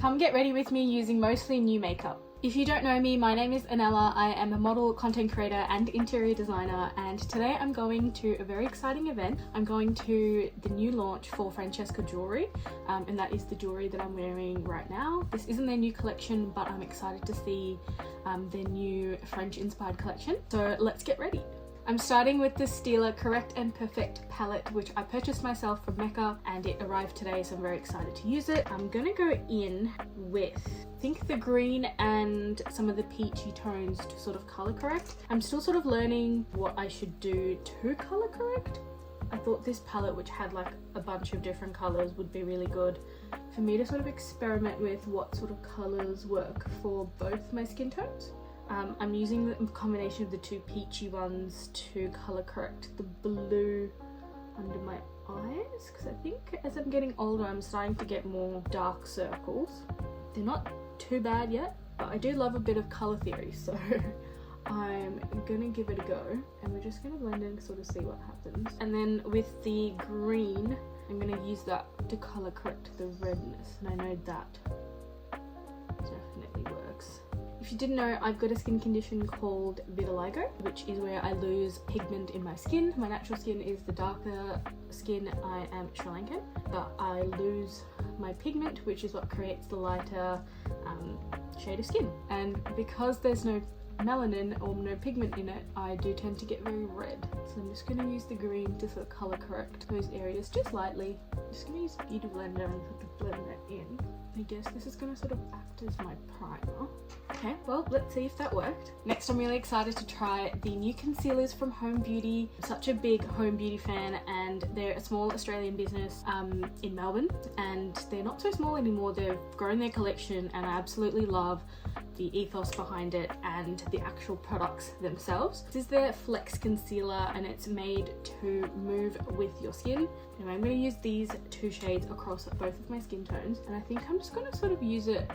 Come get ready with me using mostly new makeup. If you don't know me, my name is Onella. I am a model, content creator and interior designer, and today I'm going to a very exciting event. I'm going to the new launch for Francesca Jewelry, and that is the jewelry that I'm wearing right now. This isn't their new collection, but I'm excited to see their new French inspired collection. So let's get ready. I'm starting with the Stila Correct and Perfect palette, which I purchased myself from Mecca and it arrived today, so I'm very excited to use it. I'm gonna go in with, I think, the green and some of the peachy tones to sort of color correct. I'm still sort of learning what I should do to color correct. I thought this palette, which had like a bunch of different colors, would be really good for me to sort of experiment with what sort of colors work for both my skin tones. I'm using the combination of the two peachy ones to colour correct the blue under my eyes, because I think as I'm getting older I'm starting to get more dark circles. They're not too bad yet, but I do love a bit of colour theory, so I'm gonna give it a go and we're just gonna blend in and sort of see what happens. And then with the green, I'm gonna use that to colour correct the redness, and I know that definitely works. If you didn't know, I've got a skin condition called Vitiligo, which is where I lose pigment in my skin. My natural skin is the darker skin. I am Sri Lankan, but I lose my pigment, which is what creates the lighter shade of skin. And because there's no melanin or no pigment in it, I do tend to get very red. So I'm just going to use the green to sort of colour correct those areas just lightly. I'm just going to use Beauty Blender and sort of blend that in. I guess this is going to sort of act as my primer. Okay, well, let's see if that worked. Next, I'm really excited to try the new concealers from Home Beauty. I'm such a big Home Beauty fan, and they're a small Australian business in Melbourne, and they're not so small anymore. They've grown their collection and I absolutely love the ethos behind it and the actual products themselves. This is their Flex Concealer and it's made to move with your skin. Anyway, I'm going to use these two shades across both of my skin tones, and I think I'm just going to sort of use it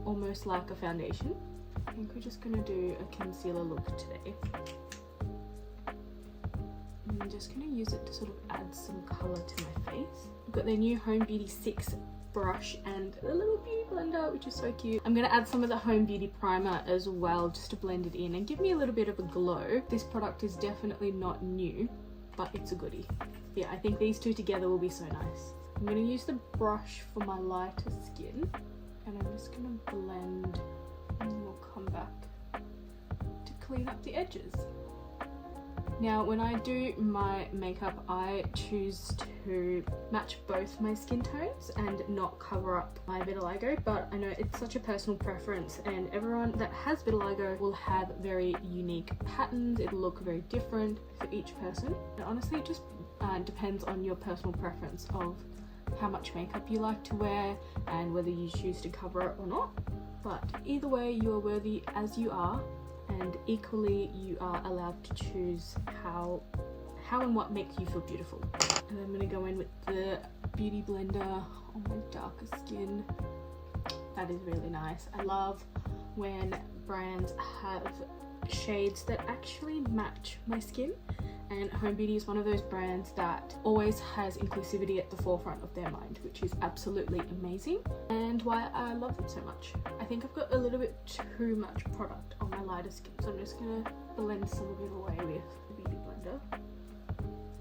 almost like a foundation. I think we're just going to do a concealer look today. I'm just going to use it to sort of add some colour to my face. I've got their new Home Beauty 6 brush and a little beauty blender, which is so cute. I'm going to add some of the Home Beauty primer as well, just to blend it in and give me a little bit of a glow. This product is definitely not new, but it's a goodie. Yeah, I think these two together will be so nice. I'm going to use the brush for my lighter skin, and I'm just going to blend, and then we'll come back to clean up the edges. Now, when I do my makeup, I choose to match both my skin tones and not cover up my vitiligo, but I know it's such a personal preference, and everyone that has vitiligo will have very unique patterns. It'll look very different for each person. And honestly, it just depends on your personal preference of how much makeup you like to wear and whether you choose to cover it or not. But either way, you are worthy as you are, and equally you are allowed to choose how and what makes you feel beautiful. And I'm going to go in with the Beauty Blender on my darker skin. That is really nice. I love when brands have shades that actually match my skin, and Home Beauty is one of those brands that always has inclusivity at the forefront of their mind, which is absolutely amazing and why I love them so much. I think I've got a little bit too much product on my lighter skin, so I'm just going to blend some of it away with the Beauty Blender,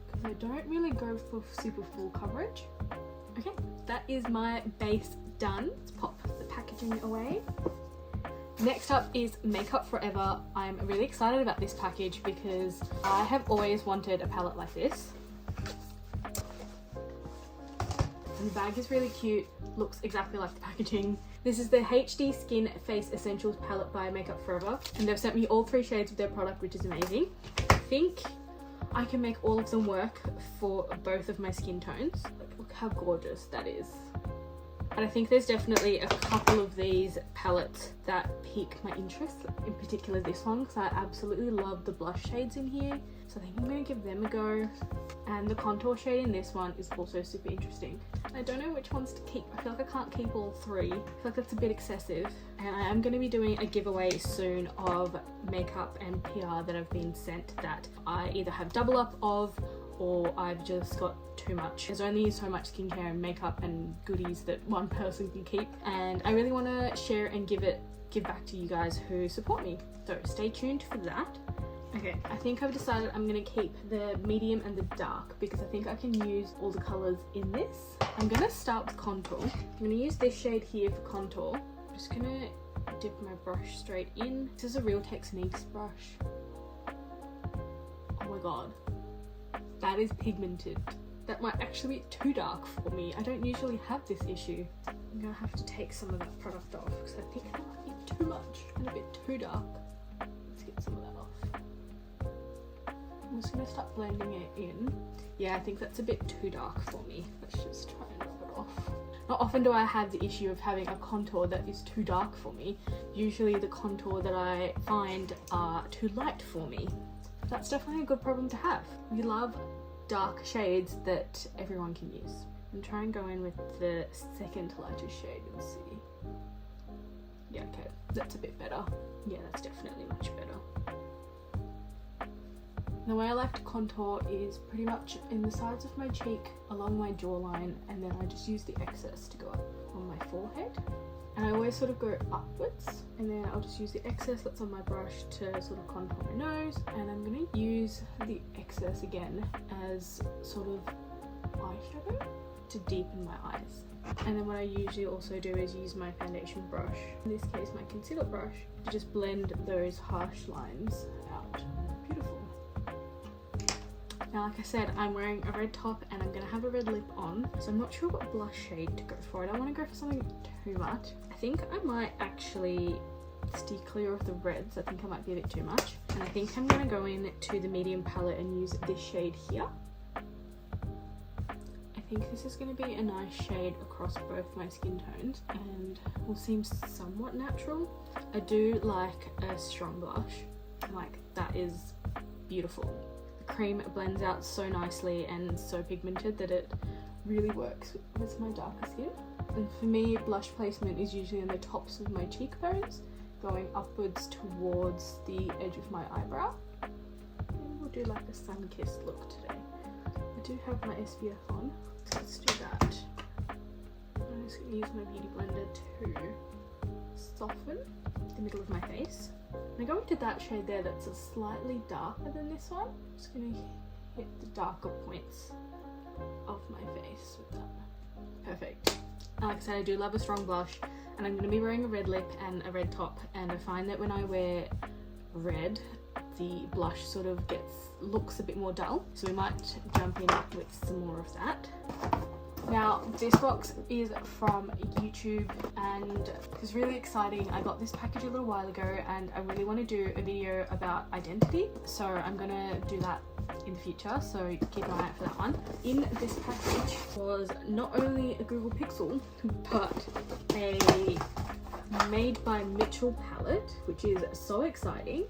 because I don't really go for super full coverage. Okay, that is my base done. Let's pop the packaging away. Next up is Makeup Forever. I'm really excited about this package because I have always wanted a palette like this. And the bag is really cute, looks exactly like the packaging. This is the HD Skin Face Essentials palette by Makeup Forever, and they've sent me all 3 shades of their product, which is amazing. I think I can make all of them work for both of my skin tones. Look how gorgeous that is. And I think there's definitely a couple of these palettes that pique my interest, in particular this one, because I absolutely love the blush shades in here. So I think I'm going to give them a go. And the contour shade in this one is also super interesting. I don't know which ones to keep. I feel like I can't keep all 3. I feel like that's a bit excessive. And I am going to be doing a giveaway soon of makeup and PR that I've been sent that I either have double up of or I've just got too much. There's only so much skincare and makeup and goodies that one person can keep, and I really want to share and give back to you guys who support me. So stay tuned for that. Okay, I think I've decided I'm going to keep the medium and the dark because I think I can use all the colours in this. I'm going to start with contour. I'm going to use this shade here for contour. I'm just going to dip my brush straight in. This is a Real Techniques brush. Oh my god, that is pigmented. That might actually be too dark for me. I don't usually have this issue. I'm going to have to take some of that product off because I think that might be too much and a bit too dark. Let's get some of that off. I'm just going to start blending it in. Yeah, I think that's a bit too dark for me. Let's just try and rub it off. Not often do I have the issue of having a contour that is too dark for me. Usually the contour that I find are too light for me. That's definitely a good problem to have. We love dark shades that everyone can use. And try and go in with the second lightest shade and see. Yeah, okay, that's a bit better. Yeah, that's definitely much better. The way I like to contour is pretty much in the sides of my cheek, along my jawline, and then I just use the excess to go up on my forehead. And I always sort of go upwards, and then I'll just use the excess that's on my brush to sort of contour my nose, and I'm going to use the excess again as sort of eyeshadow to deepen my eyes. And then what I usually also do is use my foundation brush, in this case my concealer brush, to just blend those harsh lines out. Beautiful. Now, like I said, I'm wearing a red top and I'm going to have a red lip on, so I'm not sure what blush shade to go for. I don't want to go for something too much. I think I might actually steer clear of the reds. I think I might be a bit too much. And I think I'm going to go in to the medium palette and use this shade here. I think this is going to be a nice shade across both my skin tones and will seem somewhat natural. I do like a strong blush. Like, that is beautiful. Cream blends out so nicely and so pigmented that it really works with my darker skin. And for me, blush placement is usually on the tops of my cheekbones, going upwards towards the edge of my eyebrow. And we'll do like a sun-kissed look today. I do have my SPF on, so let's do that. I'm just going to use my beauty blender to soften the middle of my face. I'm going to that shade there that's a slightly darker than this one. I'm just going to hit the darker points of my face with that. Perfect. Like I said, I do love a strong blush, and I'm going to be wearing a red lip and a red top, and I find that when I wear red, the blush sort of looks a bit more dull, so we might jump in with some more of that. Now, this box is from YouTube and it's really exciting. I got this package a little while ago and I really want to do a video about identity, so I'm going to do that in the future, so keep an eye out for that one. In this package was not only a Google Pixel, but a Made by Mitchell palette, which is so exciting,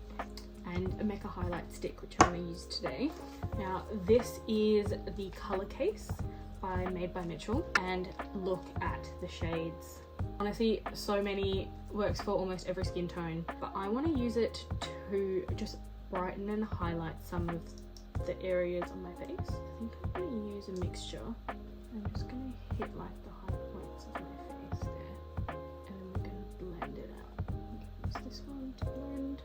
and a Mecca highlight stick, which I'm going to use today. Now, this is the color case by Made by Mitchell, and look at the shades. Honestly, so many, works for almost every skin tone, but I want to use it to just brighten and highlight some of the areas on my face. I think I'm going to use a mixture. I'm just going to hit like the high points of my face there, and then we're going to blend it out. Use this one to blend.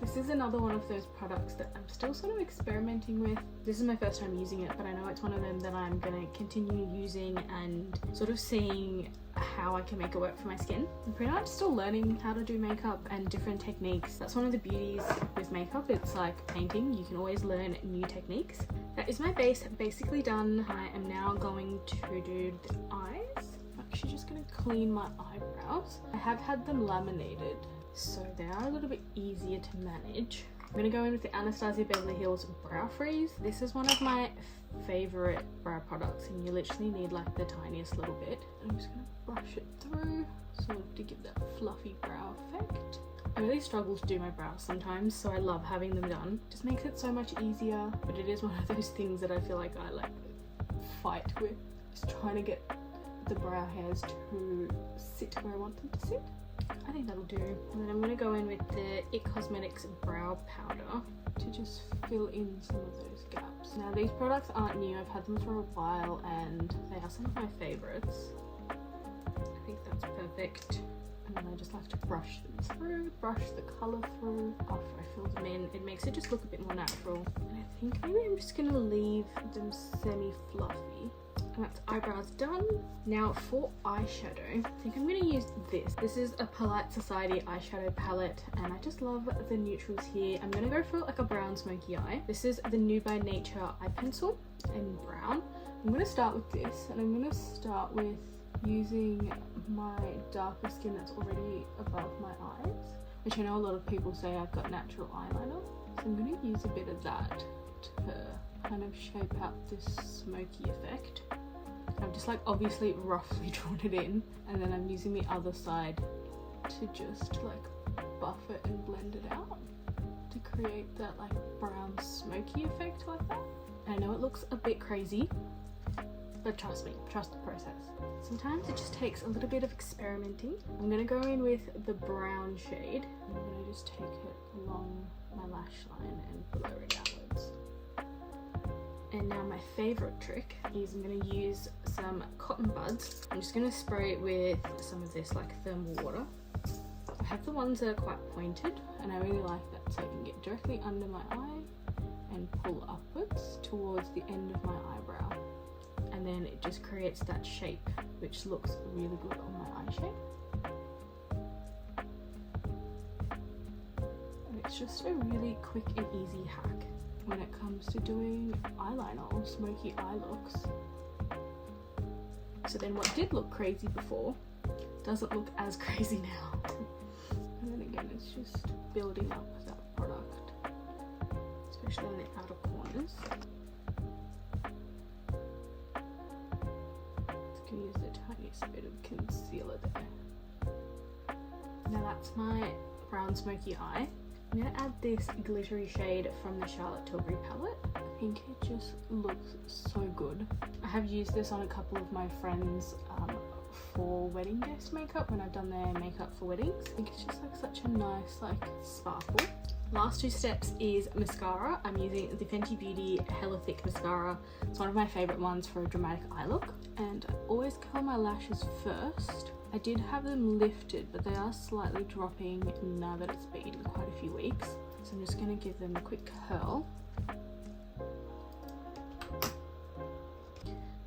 This is another one of those products that I'm still sort of experimenting with. This is my first time using it, but I know it's one of them that I'm going to continue using and sort of seeing how I can make it work for my skin. I'm pretty much still learning how to do makeup and different techniques. That's one of the beauties with makeup. It's like painting, you can always learn new techniques. That is my base basically done. I am now going to do the eyes. I'm actually just going to clean my eyebrows. I have had them laminated, so they are a little bit easier to manage. I'm going to go in with the Anastasia Beverly Hills Brow Freeze. This is one of my favourite brow products, and you literally need like the tiniest little bit. I'm just going to brush it through, sort of to give that fluffy brow effect. I really struggle to do my brows sometimes, so I love having them done. It just makes it so much easier, but it is one of those things that I feel like I like fight with. Just trying to get the brow hairs to sit where I want them to sit. I think that'll do. And then I'm going to go in with the It Cosmetics brow powder to just fill in some of those gaps. Now these products aren't new, I've had them for a while and they are some of my favourites. I think that's perfect. And then I just like to brush them through, brush the colour through after I fill them in. It makes it just look a bit more natural. And I think maybe I'm just going to leave them semi-fluffy. And that's eyebrows done. Now for eyeshadow, I think I'm going to use this. This is a Polite Society eyeshadow palette and I just love the neutrals here. I'm going to go for like a brown smoky eye. This is the New by Nature eye pencil in brown. I'm going to start with this and I'm going to start with using my darker skin that's already above my eyes, which I know a lot of people say I've got natural eyeliner. So I'm going to use a bit of that to kind of shape out this smoky effect. I've just like obviously roughly drawn it in and then I'm using the other side to just like buff it and blend it out to create that like brown smoky effect like that. And I know it looks a bit crazy, but trust me, trust the process. Sometimes it just takes a little bit of experimenting. I'm going to go in with the brown shade. I'm going to just take it along my lash line and blur it outwards. And now my favourite trick is I'm going to use some cotton buds. I'm just going to spray it with some of this like thermal water. I have the ones that are quite pointed and I really like that, so I can get directly under my eye and pull upwards towards the end of my eyebrow. And then it just creates that shape which looks really good on my eye shape. And it's just a really quick and easy hack when it comes to doing eyeliner or smoky eye looks. So then what did look crazy before doesn't look as crazy now. And then again, it's just building up that product, especially on the outer corners. Can use the tiniest bit of concealer there. Now that's my brown smoky eye. I'm going to add this glittery shade from the Charlotte Tilbury palette. I think it just looks so good. I have used this on a couple of my friends for wedding guest makeup when I've done their makeup for weddings. I think it's just like such a nice like sparkle. Last two steps is mascara. I'm using the Fenty Beauty Hella Thick Mascara. It's one of my favourite ones for a dramatic eye look. And I always curl my lashes first. I did have them lifted, but they are slightly dropping now that it's been quite a few weeks. So I'm just going to give them a quick curl.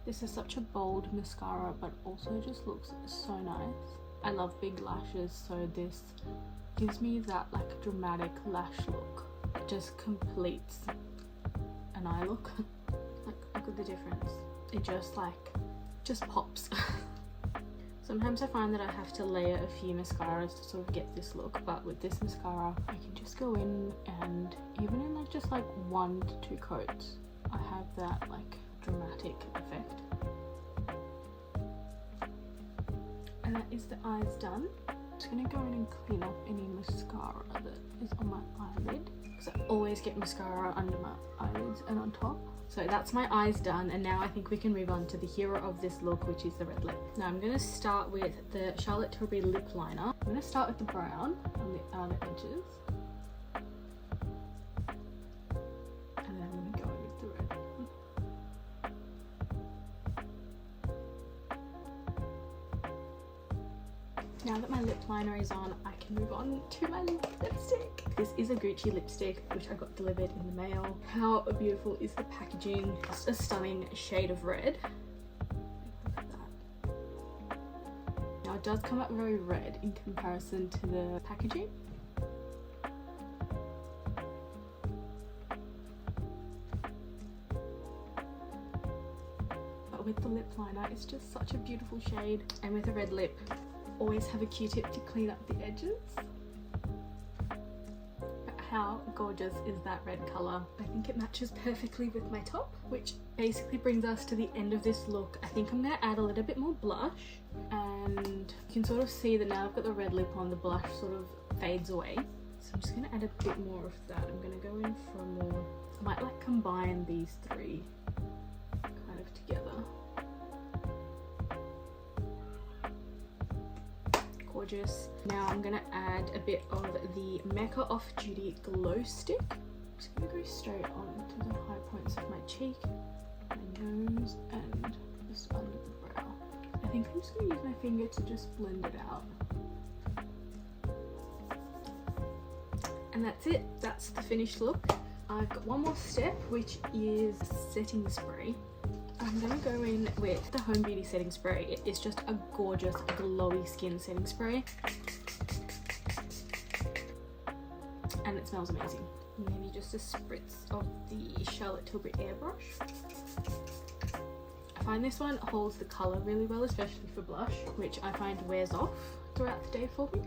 This is such a bold mascara, but also just looks so nice. I love big lashes, so this gives me that like dramatic lash look. It just completes an eye look. Like, look at the difference. It just pops. Sometimes I find that I have to layer a few mascaras to sort of get this look, but with this mascara I can just go in and even in like just like 1 to 2 coats I have that like dramatic effect. And that is the eyes done. I'm just going to go in and clean up any mascara that is on my eyelid, because I always get mascara under my eyelids and on top. So that's my eyes done, and now I think we can move on to the hero of this look, which is the red lip. Now I'm going to start with the Charlotte Tilbury lip liner. I'm going to start with the brown on the outer edges. And then I'm going to go in with the red. Now that my lip liner is on, I can move on to my lipstick. This is a Gucci lipstick, which I got delivered in the mail. How beautiful is the packaging? Just a stunning shade of red. Look at that. Now it does come up very red in comparison to the packaging. But with the lip liner, it's just such a beautiful shade. And with a red lip, always have a Q-tip to clean up the edges. But how gorgeous is that red colour? I think it matches perfectly with my top, which basically brings us to the end of this look. I think I'm going to add a little bit more blush, and you can sort of see that now I've got the red lip on, the blush sort of fades away. So I'm just going to add a bit more of that. I'm going to go in for more, I might like combine these three kind of together. gorgeous. Now I'm gonna add a bit of the Mecca Off Duty Glow Stick. I'm just gonna go straight on to the high points of my cheek, my nose, and just under the brow. I think I'm just gonna use my finger to just blend it out. And that's it, that's the finished look. I've got one more step, which is setting spray. I'm gonna go in with the Home Beauty setting spray. It is just a gorgeous glowy skin setting spray. And it smells amazing. Maybe just a spritz of the Charlotte Tilbury airbrush. I find this one holds the colour really well, especially for blush, which I find wears off throughout the day for me.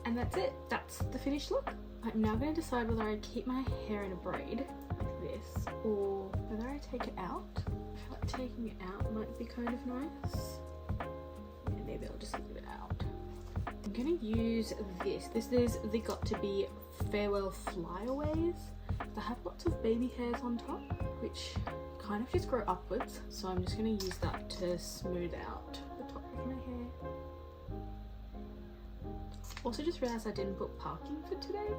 And that's it, that's the finished look. I'm now going to decide whether I keep my hair in a braid like this or whether I take it out. I feel like taking it out might be kind of nice. Yeah, maybe I'll just leave it out. I'm going to use this. This is the Got To Be Farewell Flyaways. They have lots of baby hairs on top, which kind of just grow upwards. So I'm just going to use that to smooth out the top of my hair. Also just realised I didn't book parking for today,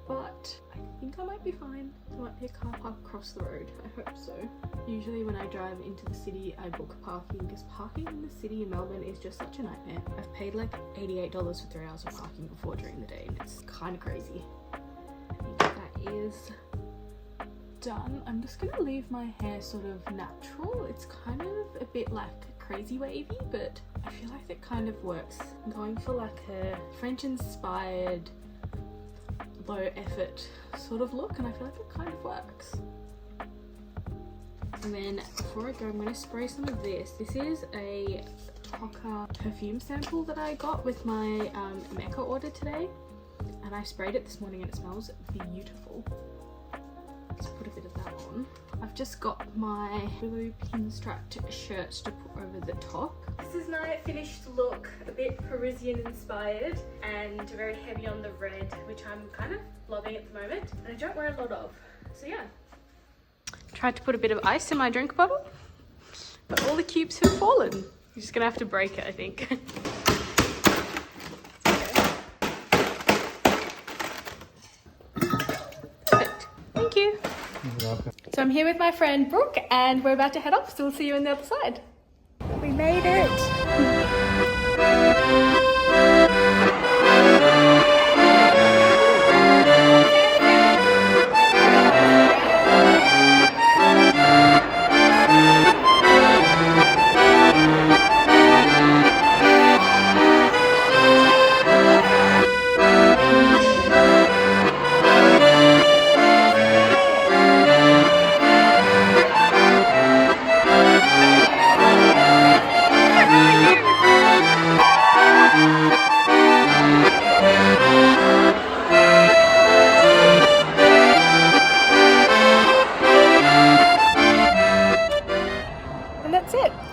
but I think I might be fine. There might be a car park across the road, I hope so. Usually when I drive into the city I book parking because parking in the city in Melbourne is just such a nightmare. I've paid like $88 for 3 hours of parking before during the day and it's kind of crazy. I think that is done. I'm just going to leave my hair sort of natural. It's kind of a bit like crazy wavy, but I feel like it kind of works. I'm going for like a French inspired low effort sort of look and I feel like it kind of works. And then before I go, I'm going to spray some of this. This is a Hoka perfume sample that I got with my Mecca order today, and I sprayed it this morning and it smells beautiful. Let's put a bit of that on. I've just got my blue pin-strapped shirt to put over the top. This is my finished look, a bit Parisian inspired and very heavy on the red, which I'm kind of loving at the moment, and I don't wear a lot of, so yeah. Tried to put a bit of ice in my drink bottle, but all the cubes have fallen. You're just gonna have to break it, I think. Perfect, thank you. So I'm here with my friend Brooke and we're about to head off, so we'll see you on the other side. We made it!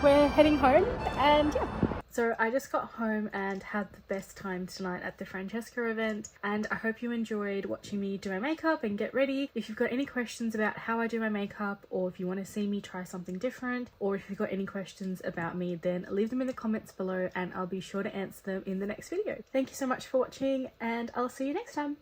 We're heading home and yeah. So I just got home and had the best time tonight at the Francesca event, and I hope you enjoyed watching me do my makeup and get ready. If you've got any questions about how I do my makeup, or if you want to see me try something different, or if you've got any questions about me, then leave them in the comments below and I'll be sure to answer them in the next video. Thank you so much for watching and I'll see you next time.